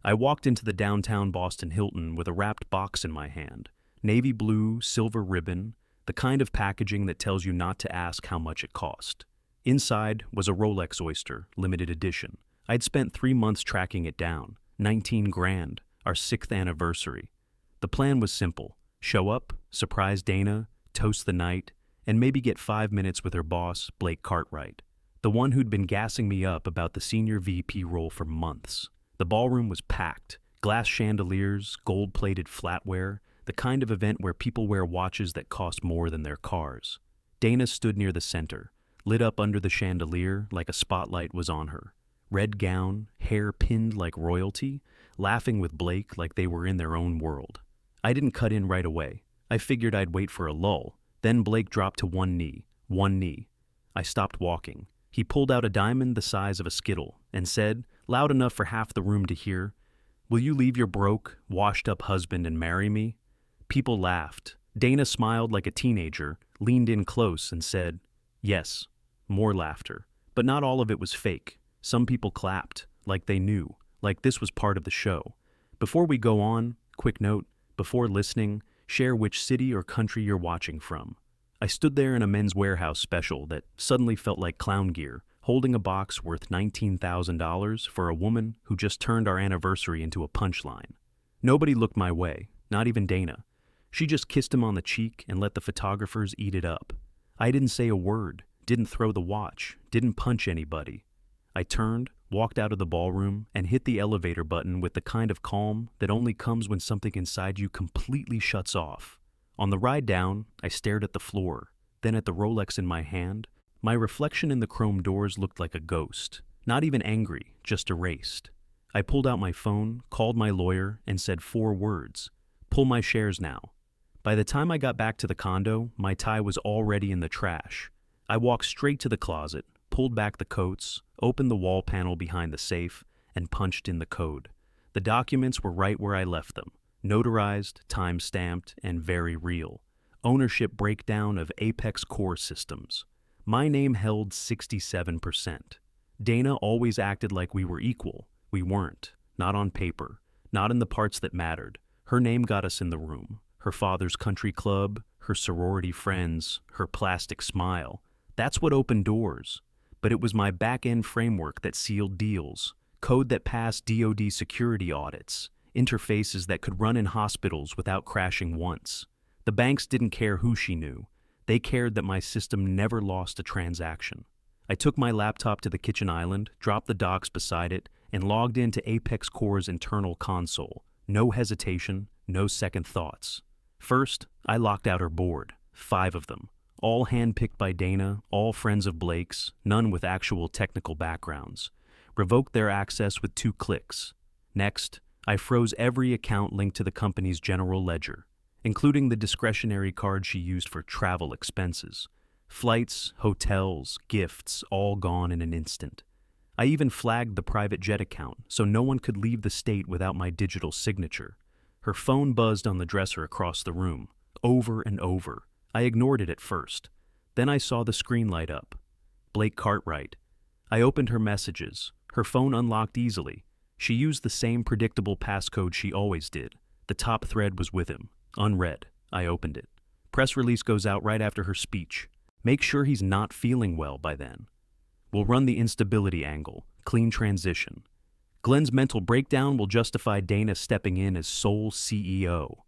I walked into the downtown Boston Hilton with a wrapped box in my hand. Navy blue, silver ribbon, the kind of packaging that tells you not to ask how much it cost. Inside was a Rolex Oyster, limited edition. I'd spent 3 months tracking it down. 19 grand, our 6th anniversary. The plan was simple. Show up, surprise Dana, toast the night, and maybe get 5 minutes with her boss, Blake Cartwright, the one who'd been gassing me up about the senior VP role for months. The ballroom was packed. Glass chandeliers, gold-plated flatware, the kind of event where people wear watches that cost more than their cars. Dana stood near the center, lit up under the chandelier like a spotlight was on her. Red gown, hair pinned like royalty, laughing with Blake like they were in their own world. I didn't cut in right away. I figured I'd wait for a lull. Then Blake dropped to one knee. I stopped walking. He pulled out a diamond the size of a skittle and said, loud enough for half the room to hear, "Will you leave your broke, washed-up husband and marry me?" People laughed. Dana smiled like a teenager, leaned in close and said, "Yes." More laughter. But not all of it was fake. Some people clapped, like they knew, like this was part of the show. Before we go on, quick note, before listening, share which city or country you're watching from. I stood there in a Men's Warehouse special that suddenly felt like clown gear, holding a box worth $19,000 for a woman who just turned our anniversary into a punchline. Nobody looked my way, not even Dana. She just kissed him on the cheek and let the photographers eat it up. I didn't say a word, didn't throw the watch, didn't punch anybody. I turned, walked out of the ballroom, and hit the elevator button with the kind of calm that only comes when something inside you completely shuts off. On the ride down, I stared at the floor, then at the Rolex in my hand. My reflection in the chrome doors looked like a ghost, not even angry, just erased. I pulled out my phone, called my lawyer, and said 4 words, "Pull my shares now." By the time I got back to the condo, my tie was already in the trash. I walked straight to the closet, pulled back the coats, opened the wall panel behind the safe, and punched in the code. The documents were right where I left them, notarized, time-stamped, and very real. Ownership breakdown of Apex Core Systems. My name held 67%. Dana always acted like we were equal. We weren't. Not on paper. Not in the parts that mattered. Her name got us in the room. Her father's country club, her sorority friends, her plastic smile. That's what opened doors. But it was my back-end framework that sealed deals, code that passed DoD security audits, interfaces that could run in hospitals without crashing once. The banks didn't care who she knew. They cared that my system never lost a transaction. I took my laptop to the kitchen island, dropped the docs beside it, and logged into Apex Core's internal console. No hesitation, no second thoughts. First, I locked out her board, 5 of them. All handpicked by Dana, all friends of Blake's, none with actual technical backgrounds. Revoked their access with 2 clicks. Next, I froze every account linked to the company's general ledger, including the discretionary card she used for travel expenses. Flights, hotels, gifts, all gone in an instant. I even flagged the private jet account so no one could leave the state without my digital signature. Her phone buzzed on the dresser across the room, over and over. I ignored it at first. Then I saw the screen light up. Blake Cartwright. I opened her messages. Her phone unlocked easily. She used the same predictable passcode she always did. The top thread was with him. Unread. I opened it. Press release goes out right after her speech. Make sure he's not feeling well by then. We'll run the instability angle. Clean transition. Glenn's mental breakdown will justify Dana stepping in as sole CEO.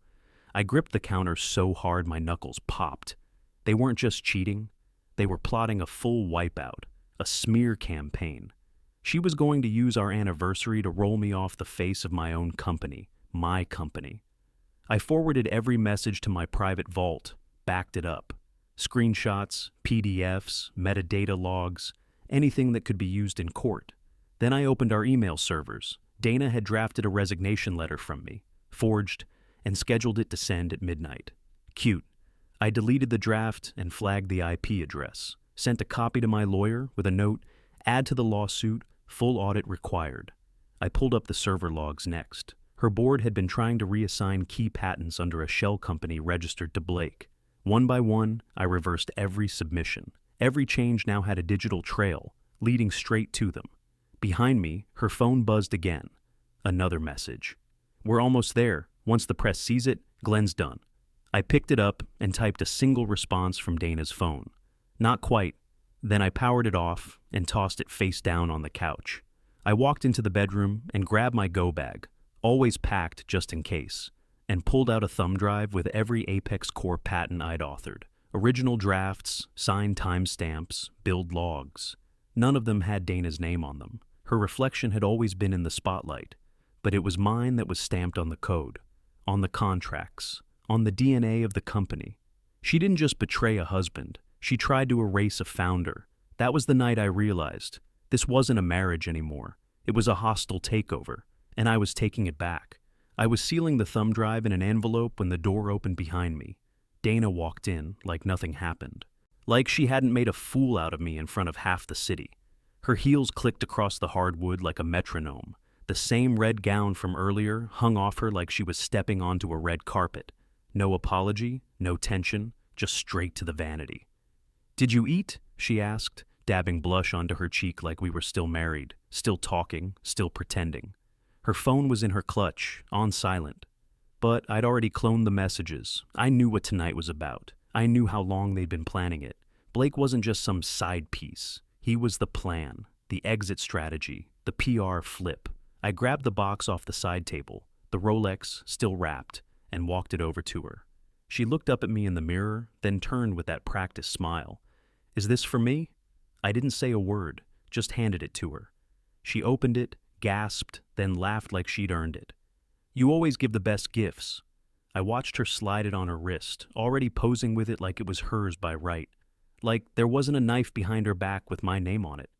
I gripped the counter so hard my knuckles popped. They weren't just cheating. They were plotting a full wipeout, a smear campaign. She was going to use our anniversary to roll me off the face of my own company, my company. I forwarded every message to my private vault, backed it up. Screenshots, PDFs, metadata logs, anything that could be used in court. Then I opened our email servers. Dana had drafted a resignation letter from me, forged, and scheduled it to send at midnight. Cute. I deleted the draft and flagged the IP address, sent a copy to my lawyer with a note, add to the lawsuit, full audit required. I pulled up the server logs next. Her board had been trying to reassign key patents under a shell company registered to Blake. One by one, I reversed every submission. Every change now had a digital trail, leading straight to them. Behind me, her phone buzzed again. Another message. We're almost there. Once the press sees it, Glenn's done. I picked it up and typed a single response from Dana's phone. Not quite. Then I powered it off and tossed it face down on the couch. I walked into the bedroom and grabbed my go bag, always packed just in case, and pulled out a thumb drive with every Apex Core patent I'd authored. Original drafts, signed timestamps, build logs. None of them had Dana's name on them. Her reflection had always been in the spotlight, but it was mine that was stamped on the code, on the contracts, on the DNA of the company. She didn't just betray a husband. She tried to erase a founder. That was the night I realized this wasn't a marriage anymore. It was a hostile takeover, and I was taking it back. I was sealing the thumb drive in an envelope when the door opened behind me. Dana walked in like nothing happened. Like she hadn't made a fool out of me in front of half the city. Her heels clicked across the hardwood like a metronome. The same red gown from earlier hung off her like she was stepping onto a red carpet. No apology, no tension, just straight to the vanity. "Did you eat?" she asked, dabbing blush onto her cheek like we were still married, still talking, still pretending. Her phone was in her clutch, on silent. But I'd already cloned the messages. I knew what tonight was about. I knew how long they'd been planning it. Blake wasn't just some side piece. He was the plan, the exit strategy, the PR flip. I grabbed the box off the side table, the Rolex still wrapped, and walked it over to her. She looked up at me in the mirror, then turned with that practiced smile. "Is this for me?" I didn't say a word, just handed it to her. She opened it, gasped, then laughed like she'd earned it. "You always give the best gifts." I watched her slide it on her wrist, already posing with it like it was hers by right. Like there wasn't a knife behind her back with my name on it.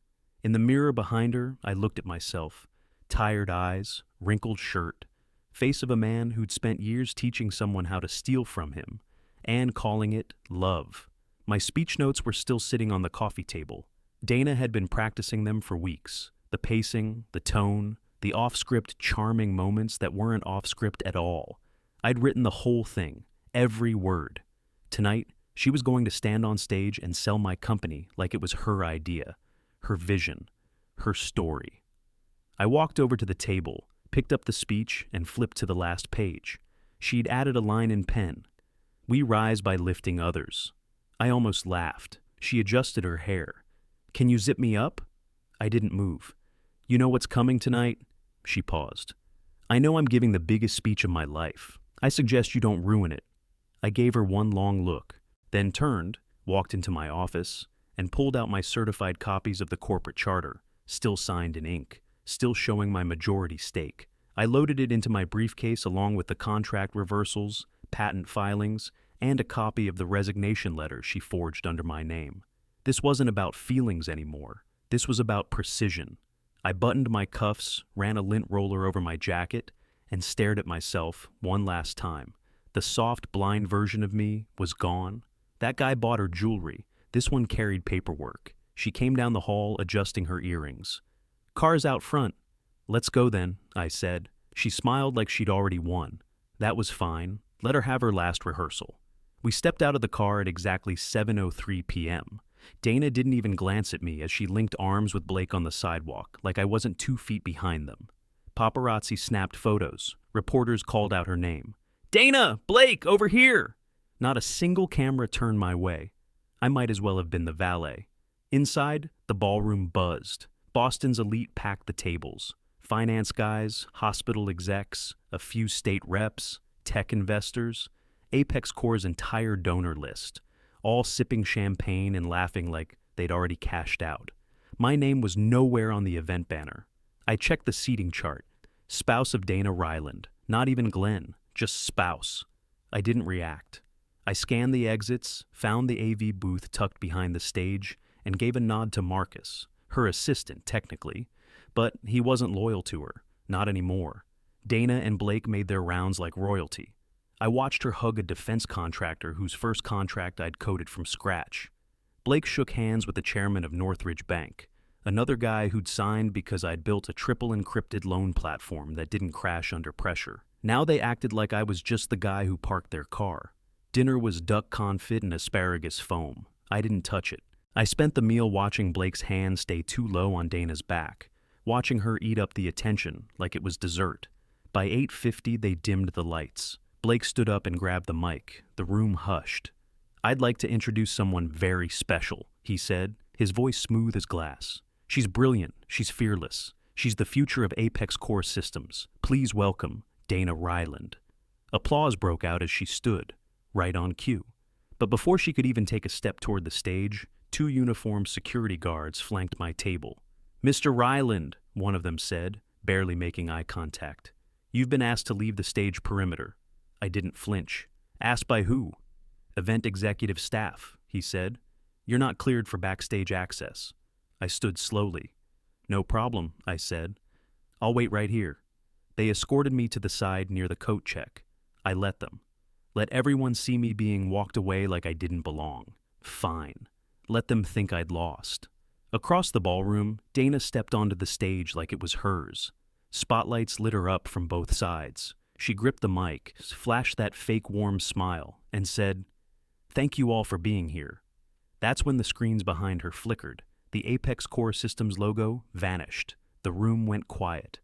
In the mirror behind her, I looked at myself. Tired eyes, wrinkled shirt, face of a man who'd spent years teaching someone how to steal from him, and calling it love. My speech notes were still sitting on the coffee table. Dana had been practicing them for weeks. The pacing, the tone, the off-script charming moments that weren't off-script at all. I'd written the whole thing, every word. Tonight, she was going to stand on stage and sell my company like it was her idea, her vision, her story. I walked over to the table, picked up the speech, and flipped to the last page. She'd added a line in pen. "We rise by lifting others." I almost laughed. She adjusted her hair. "Can you zip me up?" I didn't move. "You know what's coming tonight?" She paused. "I know I'm giving the biggest speech of my life. I suggest you don't ruin it." I gave her one long look, then turned, walked into my office, and pulled out my certified copies of the corporate charter, still signed in ink, still showing my majority stake. I loaded it into my briefcase along with the contract reversals, patent filings, and a copy of the resignation letter she forged under my name. This wasn't about feelings anymore. This was about precision. I buttoned my cuffs, ran a lint roller over my jacket, and stared at myself one last time. The soft, blind version of me was gone. That guy bought her jewelry. This one carried paperwork. She came down the hall, adjusting her earrings. "Car's out front." "Let's go then," I said. She smiled like she'd already won. That was fine. Let her have her last rehearsal. We stepped out of the car at exactly 7:03 p.m. Dana didn't even glance at me as she linked arms with Blake on the sidewalk, like I wasn't 2 feet behind them. Paparazzi snapped photos. Reporters called out her name. "Dana! Blake! Over here!" Not a single camera turned my way. I might as well have been the valet. Inside, the ballroom buzzed. Boston's elite packed the tables. Finance guys, hospital execs, a few state reps, tech investors, Apex Core's entire donor list, all sipping champagne and laughing like they'd already cashed out. My name was nowhere on the event banner. I checked the seating chart. Spouse of Dana Ryland. Not even Glenn, just spouse. I didn't react. I scanned the exits, found the AV booth tucked behind the stage, and gave a nod to Marcus, her assistant technically, but he wasn't loyal to her, not anymore. Dana and Blake made their rounds like royalty. I watched her hug a defense contractor whose first contract I'd coded from scratch. Blake shook hands with the chairman of Northridge Bank, another guy who'd signed because I'd built a triple encrypted loan platform that didn't crash under pressure. Now they acted like I was just the guy who parked their car. Dinner was duck confit and asparagus foam. I didn't touch it. I spent the meal watching Blake's hand stay too low on Dana's back, watching her eat up the attention like it was dessert. By 8:50, they dimmed the lights. Blake stood up and grabbed the mic. The room hushed. "I'd like to introduce someone very special," he said, his voice smooth as glass. "She's brilliant. She's fearless. She's the future of Apex Core Systems. Please welcome Dana Ryland." Applause broke out as she stood, right on cue. But before she could even take a step toward the stage, 2 uniformed security guards flanked my table. "Mr. Ryland," one of them said, barely making eye contact, "you've been asked to leave the stage perimeter." I didn't flinch. "Asked by who?" "Event executive staff," he said. "You're not cleared for backstage access." I stood slowly. "No problem," I said. "I'll wait right here." They escorted me to the side near the coat check. I let them. Let everyone see me being walked away like I didn't belong. Fine. Let them think I'd lost. Across the ballroom, Dana stepped onto the stage like it was hers. Spotlights lit her up from both sides. She gripped the mic, flashed that fake warm smile, and said, "Thank you all for being here." That's when the screens behind her flickered. The Apex Core Systems logo vanished. The room went quiet.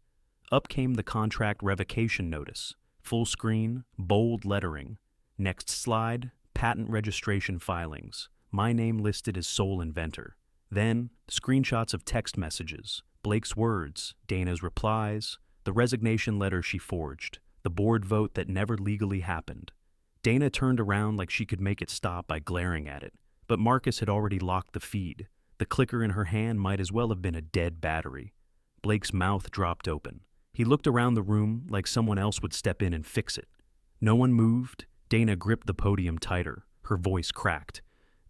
Up came the contract revocation notice. Full screen, bold lettering. Next slide, patent registration filings. My name listed as sole inventor. Then, screenshots of text messages, Blake's words, Dana's replies, the resignation letter she forged, the board vote that never legally happened. Dana turned around like she could make it stop by glaring at it, but Marcus had already locked the feed. The clicker in her hand might as well have been a dead battery. Blake's mouth dropped open. He looked around the room like someone else would step in and fix it. No one moved. Dana gripped the podium tighter. Her voice cracked.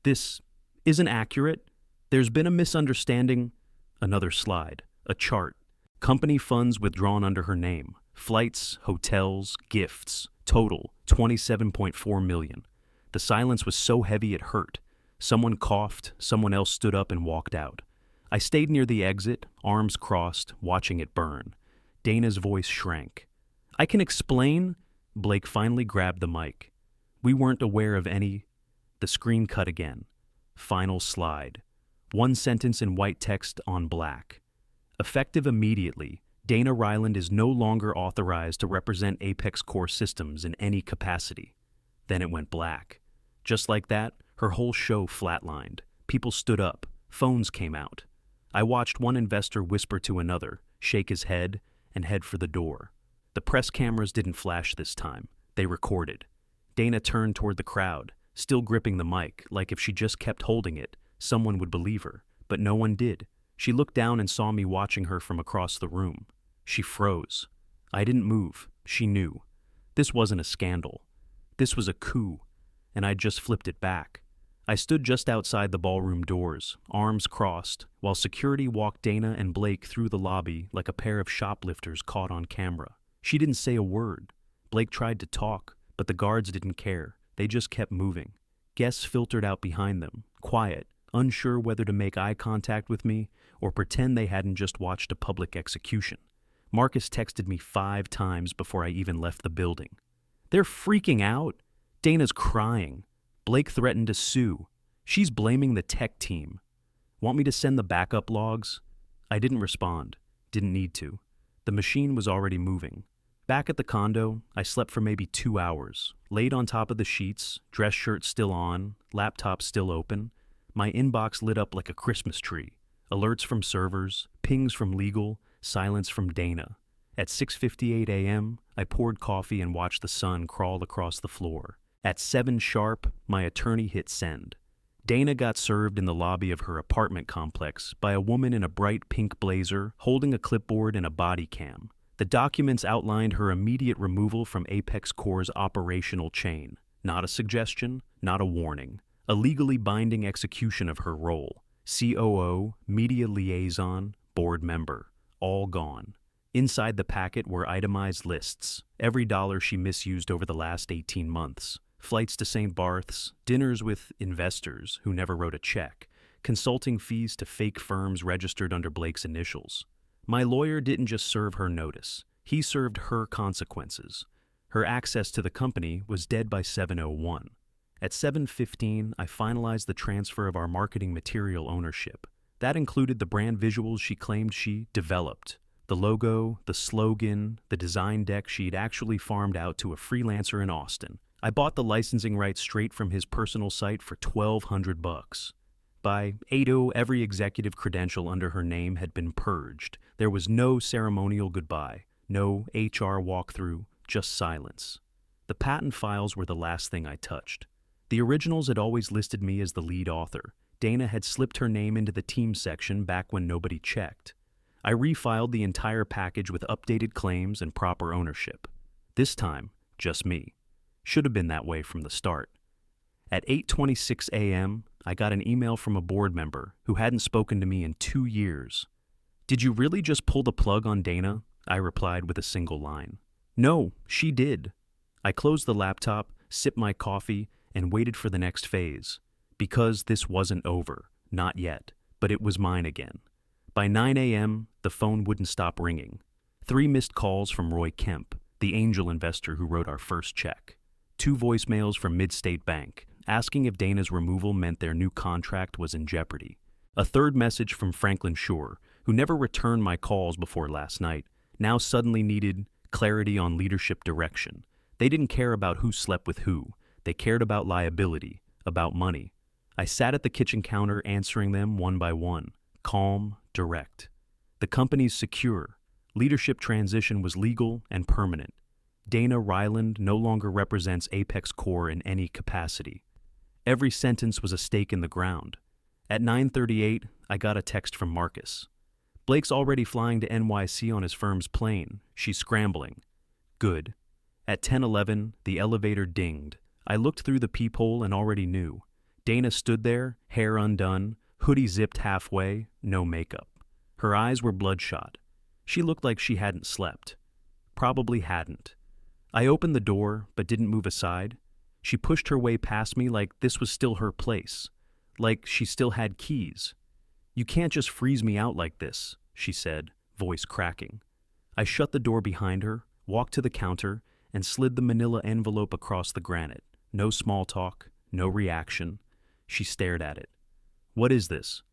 "This isn't accurate. There's been a misunderstanding." Another slide. A chart. Company funds withdrawn under her name. Flights, hotels, gifts. Total, $27.4 million. The silence was so heavy it hurt. Someone coughed. Someone else stood up and walked out. I stayed near the exit, arms crossed, watching it burn. Dana's voice shrank. "I can explain." Blake finally grabbed the mic. "We weren't aware of any." The screen cut again. Final slide. One sentence in white text on black. "Effective immediately, Dana Ryland is no longer authorized to represent Apex Core Systems in any capacity." Then it went black. Just like that, her whole show flatlined. People stood up. Phones came out. I watched one investor whisper to another, shake his head, and head for the door. The press cameras didn't flash this time. They recorded. Dana turned toward the crowd, still gripping the mic, like if she just kept holding it, someone would believe her. But no one did. She looked down and saw me watching her from across the room. She froze. I didn't move. She knew. This wasn't a scandal. This was a coup, and I'd just flipped it back. I stood just outside the ballroom doors, arms crossed, while security walked Dana and Blake through the lobby like a pair of shoplifters caught on camera. She didn't say a word. Blake tried to talk, but the guards didn't care. They just kept moving. Guests filtered out behind them, quiet, unsure whether to make eye contact with me or pretend they hadn't just watched a public execution. Marcus texted me 5 times before I even left the building. "They're freaking out. Dana's crying. Blake threatened to sue. She's blaming the tech team. Want me to send the backup logs?" I didn't respond. Didn't need to. The machine was already moving. Back at the condo, I slept for maybe 2 hours, laid on top of the sheets, dress shirt still on, laptop still open. My inbox lit up like a Christmas tree. Alerts from servers, pings from legal, silence from Dana. At 6:58 a.m., I poured coffee and watched the sun crawl across the floor. At 7 sharp, my attorney hit send. Dana got served in the lobby of her apartment complex by a woman in a bright pink blazer holding a clipboard and a body cam. The documents outlined her immediate removal from Apex Core's operational chain. Not a suggestion, not a warning. A legally binding execution of her role. COO, media liaison, board member. All gone. Inside the packet were itemized lists. Every dollar she misused over the last 18 months. Flights to St. Barth's, dinners with investors who never wrote a check, consulting fees to fake firms registered under Blake's initials. My lawyer didn't just serve her notice. He served her consequences. Her access to the company was dead by 7:01. At 7:15, I finalized the transfer of our marketing material ownership. That included the brand visuals she claimed she developed. The logo, the slogan, the design deck she'd actually farmed out to a freelancer in Austin. I bought the licensing rights straight from his personal site for $1,200. By 8:00, every executive credential under her name had been purged. There was no ceremonial goodbye, no HR walkthrough, just silence. The patent files were the last thing I touched. The originals had always listed me as the lead author. Dana had slipped her name into the team section back when nobody checked. I refiled the entire package with updated claims and proper ownership. This time, just me. Should have been that way from the start. At 8:26 a.m., I got an email from a board member who hadn't spoken to me in 2 years. "Did you really just pull the plug on Dana?" I replied with a single line. "No, she did." I closed the laptop, sipped my coffee, and waited for the next phase. Because this wasn't over. Not yet. But it was mine again. By 9 a.m., the phone wouldn't stop ringing. 3 missed calls from Roy Kemp, the angel investor who wrote our first check. 2 voicemails from Mid-State Bank, asking if Dana's removal meant their new contract was in jeopardy. A 3rd message from Franklin Shore, who never returned my calls before last night, now suddenly needed clarity on leadership direction. They didn't care about who slept with who. They cared about liability, about money. I sat at the kitchen counter answering them one by one, calm, direct. The company's secure. Leadership transition was legal and permanent. Dana Ryland no longer represents Apex Corp in any capacity. Every sentence was a stake in the ground. At 9:38, I got a text from Marcus. "Blake's already flying to NYC on his firm's plane. She's scrambling." Good. At 10:11, the elevator dinged. I looked through the peephole and already knew. Dana stood there, hair undone, hoodie zipped halfway, no makeup. Her eyes were bloodshot. She looked like she hadn't slept. Probably hadn't. I opened the door, but didn't move aside. She pushed her way past me like this was still her place, like she still had keys. "You can't just freeze me out like this," she said, voice cracking. I shut the door behind her, walked to the counter, and slid the manila envelope across the granite. No small talk, no reaction. She stared at it. "What is this?"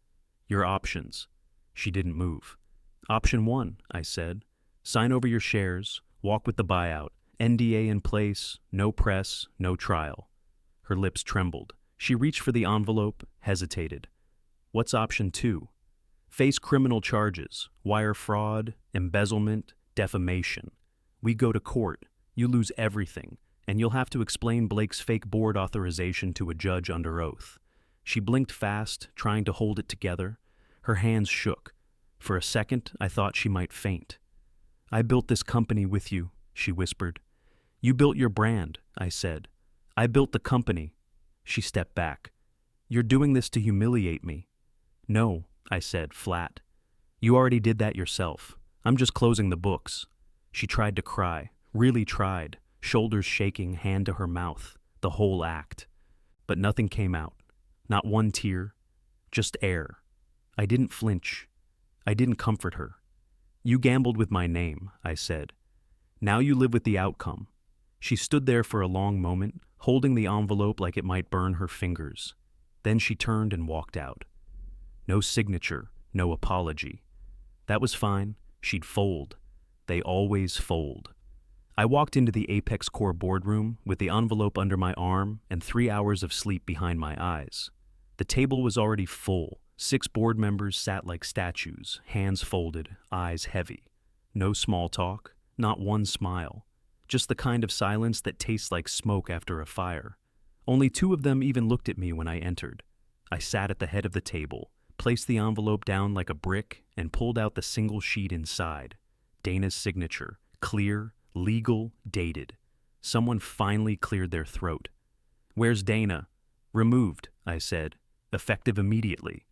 "Your options." She didn't move. "Option 1, I said. "Sign over your shares, walk with the buyout, NDA in place, no press, no trial." Her lips trembled. She reached for the envelope, hesitated. "What's option 2? "Face criminal charges, wire fraud, embezzlement, defamation. We go to court, you lose everything, and you'll have to explain Blake's fake board authorization to a judge under oath." She blinked fast, trying to hold it together. Her hands shook. For a second, I thought she might faint. "I built this company with you," she whispered. "You built your brand," I said. "I built the company." She stepped back. "You're doing this to humiliate me." "No," I said, flat. "You already did that yourself. I'm just closing the books." She tried to cry, really tried, shoulders shaking, hand to her mouth, the whole act. But nothing came out. Not one tear, just air. I didn't flinch. I didn't comfort her. "You gambled with my name," I said. "Now you live with the outcome." She stood there for a long moment, holding the envelope like it might burn her fingers. Then she turned and walked out. No signature, no apology. That was fine. She'd fold. They always fold. I walked into the Apex Corp boardroom with the envelope under my arm and 3 hours of sleep behind my eyes. The table was already full. 6 board members sat like statues, hands folded, eyes heavy. No small talk, not one smile. Just the kind of silence that tastes like smoke after a fire. Only 2 of them even looked at me when I entered. I sat at the head of the table, placed the envelope down like a brick, and pulled out the single sheet inside. Dana's signature, clear, legal, dated. Someone finally cleared their throat. "Where's Dana?" "Removed," I said. "Effective immediately."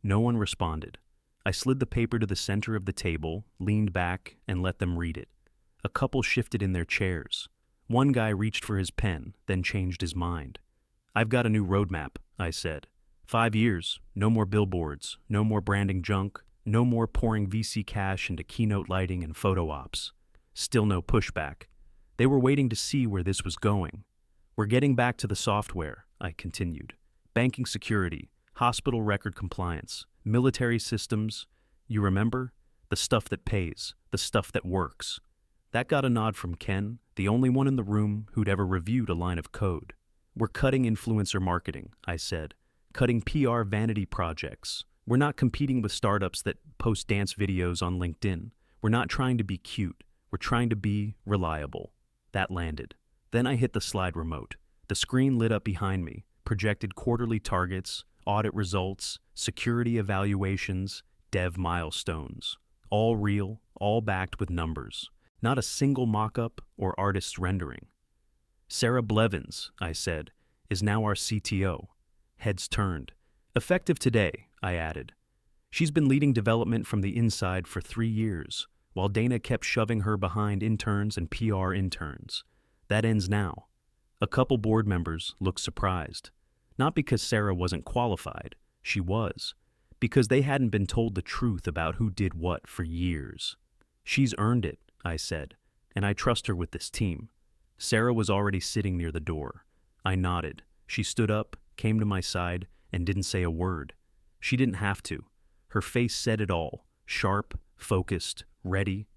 No one responded. I slid the paper to the center of the table, leaned back, and let them read it. A couple shifted in their chairs. One guy reached for his pen, then changed his mind. "I've got a new roadmap," I said. 5 years, no more billboards, no more branding junk, no more pouring VC cash into keynote lighting and photo ops. Still no pushback. They were waiting to see where this was going. "We're getting back to the software," I continued. "Banking security, hospital record compliance, military systems. You remember? The stuff that pays, the stuff that works. That got a nod from Ken, the only one in the room who'd ever reviewed a line of code. We're cutting influencer marketing, I said. Cutting PR vanity projects. We're not competing with startups that post dance videos on LinkedIn. We're not trying to be cute. We're trying to be reliable. That landed. Then I hit the slide remote. The screen lit up behind me, projected quarterly targets, audit results, security evaluations, dev milestones. All real, all backed with numbers. Not a single mock-up or artist's rendering. Sarah Blevins, I said, is now our CTO. Heads turned. Effective today, I added. She's been leading development from the inside for 3 years, while Dana kept shoving her behind interns and PR interns. That ends now. A couple board members looked surprised. Not because Sarah wasn't qualified, she was. Because they hadn't been told the truth about who did what for years. She's earned it, I said, and I trust her with this team. Sarah was already sitting near the door. I nodded. She stood up, came to my side, and didn't say a word. She didn't have to. Her face said it all, sharp, focused, ready.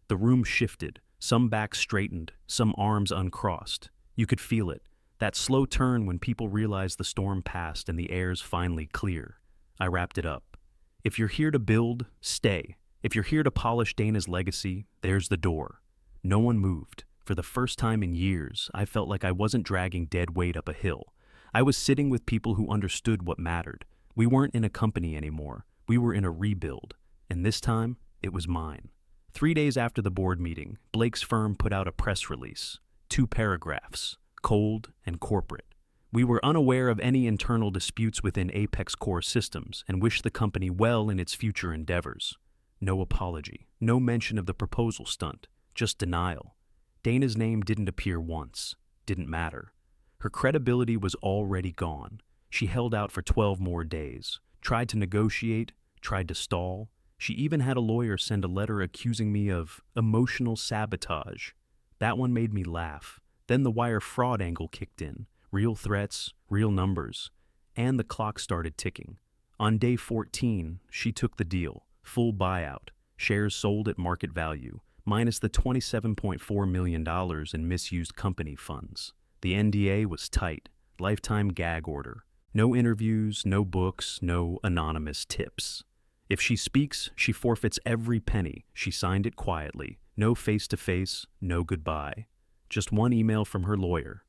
The room shifted, some backs straightened, some arms uncrossed. You could feel it, that slow turn when people realize the storm passed and the air's finally clear. I wrapped it up. If you're here to build, stay. If you're here to polish Dana's legacy, there's the door. No one moved. For the first time in years, I felt like I wasn't dragging dead weight up a hill. I was sitting with people who understood what mattered. We weren't in a company anymore. We were in a rebuild. And this time, it was mine. 3 days after the board meeting, Blake's firm put out a press release. 2 paragraphs, cold and corporate. We were unaware of any internal disputes within Apex Core Systems and wished the company well in its future endeavors. No apology, no mention of the proposal stunt, just denial. Dana's name didn't appear once, didn't matter. Her credibility was already gone. She held out for 12 more days, tried to negotiate, tried to stall. She even had a lawyer send a letter accusing me of emotional sabotage. That one made me laugh. Then the wire fraud angle kicked in. Real threats, real numbers. And the clock started ticking. On day 14, she took the deal. Full buyout. Shares sold at market value, minus the $27.4 million in misused company funds. The NDA was tight. Lifetime gag order. No interviews, no books, no anonymous tips. If she speaks, she forfeits every penny. She signed it quietly. No face-to-face, no goodbye. Just one email from her lawyer.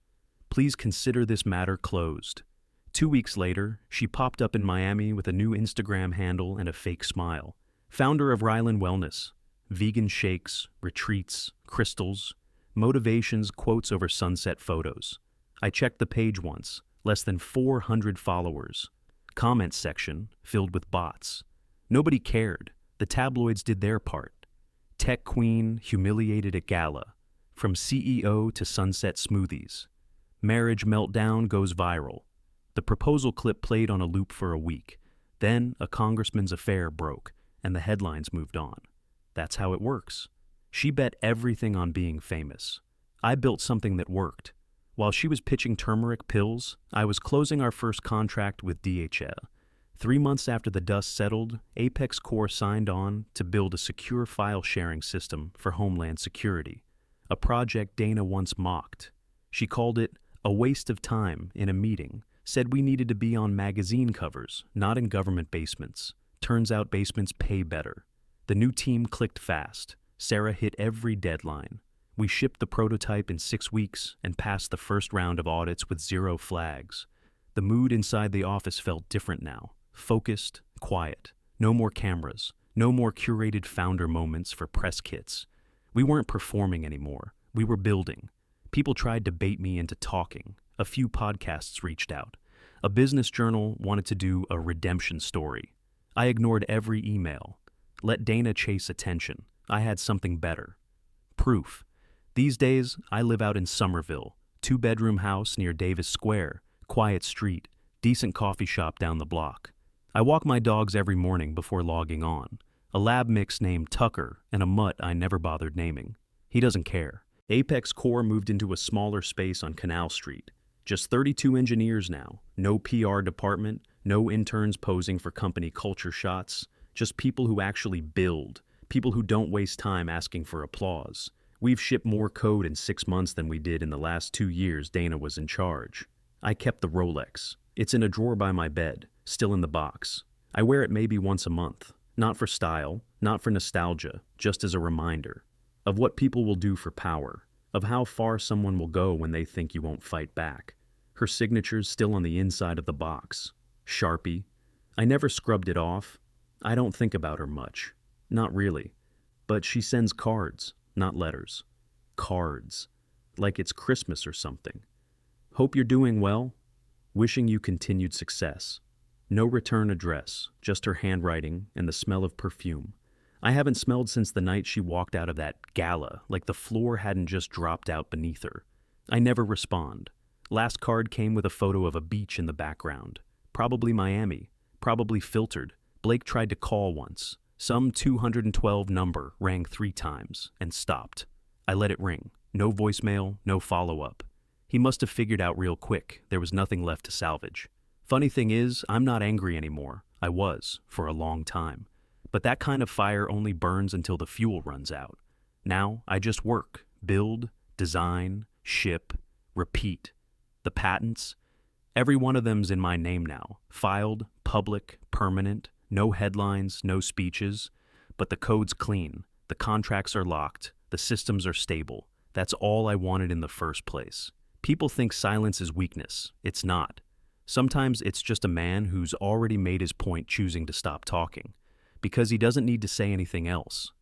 Please consider this matter closed. 2 weeks later, she popped up in Miami with a new Instagram handle and a fake smile. Founder of Ryland Wellness. Vegan shakes, retreats, crystals, motivations, quotes over sunset photos. I checked the page once. Less than 400 followers. Comment section filled with bots. Nobody cared. The tabloids did their part. Tech queen humiliated at gala. From CEO to sunset smoothies. Marriage meltdown goes viral. The proposal clip played on a loop for a week. Then a congressman's affair broke, and the headlines moved on. That's how it works. She bet everything on being famous. I built something that worked. While she was pitching turmeric pills, I was closing our first contract with DHL. 3 months after the dust settled, Apex Core signed on to build a secure file sharing system for Homeland Security, a project Dana once mocked. She called it a waste of time in a meeting, said we needed to be on magazine covers, not in government basements. Turns out basements pay better. The new team clicked fast. Sarah hit every deadline. We shipped the prototype in 6 weeks and passed the first round of audits with 0 flags. The mood inside the office felt different now. Focused, quiet. No more cameras. No more curated founder moments for press kits. We weren't performing anymore. We were building. People tried to bait me into talking. A few podcasts reached out. A business journal wanted to do a redemption story. I ignored every email. Let Dana chase attention. I had something better. Proof. These days, I live out in Somerville, 2-bedroom house near Davis Square, quiet street, decent coffee shop down the block. I walk my dogs every morning before logging on, a lab mix named Tucker and a mutt I never bothered naming. He doesn't care. Apex Core moved into a smaller space on Canal Street. Just 32 engineers now, no PR department, No interns posing for company culture shots, just people who actually build, people who don't waste time asking for applause. We've shipped more code in 6 months than we did in the last 2 years Dana was in charge. I kept the Rolex. It's in a drawer by my bed, still in the box. I wear it maybe once a month, not for style, not for nostalgia, just as a reminder of what people will do for power, of how far someone will go when they think you won't fight back. Her signature's still on the inside of the box. Sharpie. I never scrubbed it off. I don't think about her much. Not really. But she sends cards, not letters. Cards. Like it's Christmas or something. Hope you're doing well. Wishing you continued success. No return address, just her handwriting and the smell of perfume. I haven't smelled since the night she walked out of that gala, like the floor hadn't just dropped out beneath her. I never respond. Last card came with a photo of a beach in the background. Probably Miami. Probably filtered. Blake tried to call once. Some 212 number rang 3 times and stopped. I let it ring. No voicemail, no follow-up. He must have figured out real quick there was nothing left to salvage. Funny thing is, I'm not angry anymore. I was, for a long time. But that kind of fire only burns until the fuel runs out. Now, I just work, build, design, ship, repeat. The patents, every one of them's in my name now. Filed, public, permanent, no headlines, no speeches. But the code's clean, the contracts are locked, the systems are stable. That's all I wanted in the first place. People think silence is weakness. It's not. Sometimes it's just a man who's already made his point choosing to stop talking. Because he doesn't need to say anything else.